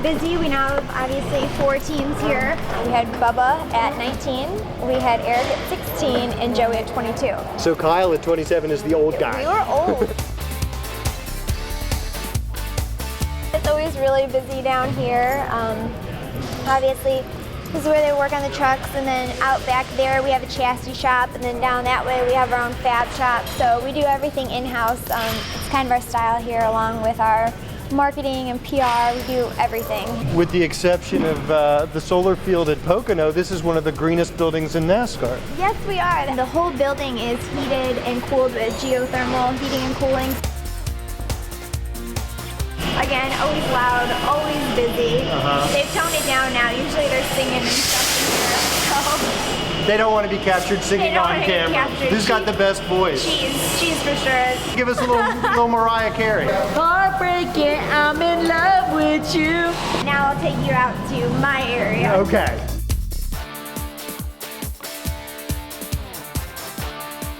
busy. We now have obviously 4 teams here. We had Bubba at 19, we had Eric at 16, and Joey at 22. So Kyle at 27 is the old guy. We were old. It's always really busy down here. Obviously, this is where they work on the trucks, and then out back there we have a chassis shop, and then down that way we have our own fab shop. So we do everything in-house. It's kind of our style here, along with our marketing and PR. We do everything. With the exception of the solar field at Pocono, this is one of the greenest buildings in NASCAR. Yes, we are. The whole building is heated and cooled with geothermal heating and cooling. Again, always loud, always busy. They've toned it down now. Usually they're singing and stuff in here. So They don't want to be captured singing on camera. Who's got the best voice? She's for sure. Give us a little Mariah Carey. Heartbreaking, I'm in love with you. Now I'll take you out to my area. Okay.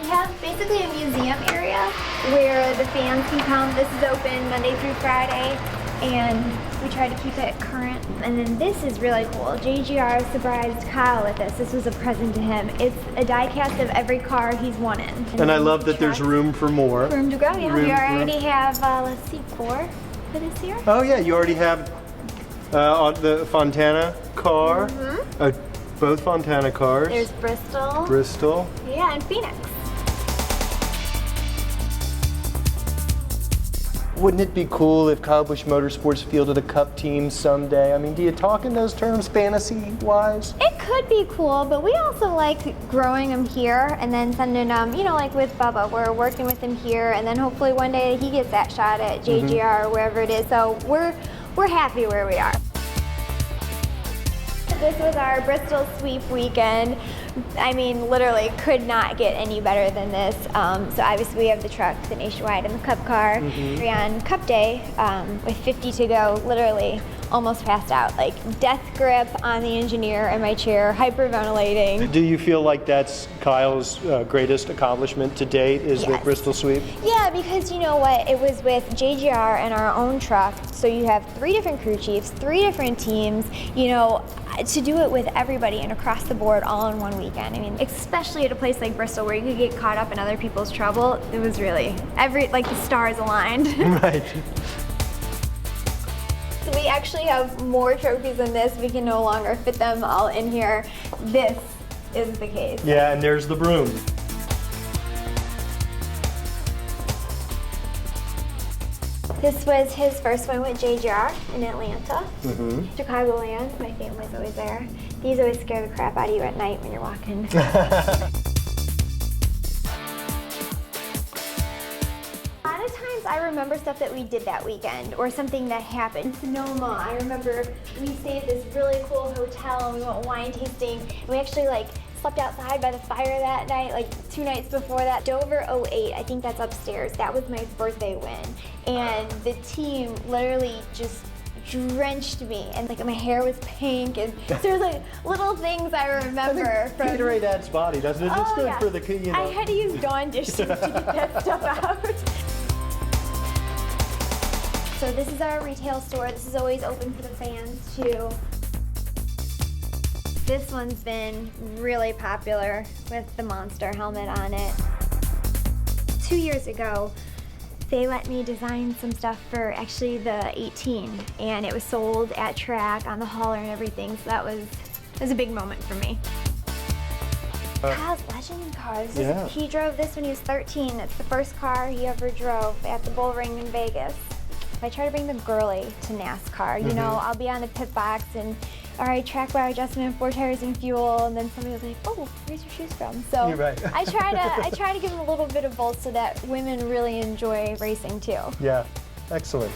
We have basically a museum area where the fans can come. This is open Monday through Friday, and we try to keep it current. And then this is really cool. JGR surprised Kyle with this. This was a present to him. It's a die cast of every car he's won in. And I love that there's room for more. Room to go, yeah. Room- We already have, let's see, 4 for this year. Oh yeah, you already have on the Fontana car. Both Fontana cars. There's Bristol. Bristol. Yeah, and Phoenix. Wouldn't it be cool if Kyle Busch Motorsports fielded a Cup team someday? I mean, do you talk in those terms fantasy-wise? It could be cool, but we also like growing them here and then sending them, you know, like with Bubba, we're working with him here, and then hopefully one day he gets that shot at JGR or wherever it is. So we're happy where we are. This was our Bristol sweep weekend. I mean, literally could not get any better than this. So obviously we have the truck, the Nationwide, and the Cup car. We're on Cup Day with 50 to go, literally almost passed out. Like death grip on the engineer in my chair, hyperventilating. Do you feel like that's Kyle's greatest accomplishment to date, is the Yes. Bristol sweep? Yeah, because you know what? It was with JGR and our own truck, so you have 3 different crew chiefs, 3 different teams, you know, to do it with everybody and across the board all in one weekend. I mean, especially at a place like Bristol where you could get caught up in other people's trouble, it was really, like the stars aligned. Right. So we actually have more trophies than this. We can no longer fit them all in here. This is the case. Yeah, and there's the broom. This was his first one with JGR in Atlanta. Chicagoland, my family's always there. These always scare the crap out of you at night when you're walking. A lot of times I remember stuff that we did that weekend or something that happened. Sonoma, I remember we stayed at this really cool hotel and we went wine tasting. And we actually slept outside by the fire that night, like 2 nights before that. Dover 08, I think that's upstairs. That was my birthday win. And the team literally just drenched me, and like my hair was pink, and there's like little things I remember from. Gatorade adds body, doesn't it? It's Oh, good yeah. for the, you know. I had to use Dawn dishes to get that stuff out. So this is our retail store. This is always open for the fans too. This one's been really popular with the Monster helmet on it. 2 years ago, they let me design some stuff for actually the 18, and it was sold at track on the hauler and everything, so that was a big moment for me. Kyle's legend cars. He drove this when he was 13. It's the first car he ever drove at the Bull Ring in Vegas. I try to bring the girly to NASCAR. You know, I'll be on the pit box and, all right, track bar adjustment, 4 tires and fuel, and then somebody was like, oh, where's your shoes from? So You're right. I try to give them a little bit of both so that women really enjoy racing too. Yeah, excellent.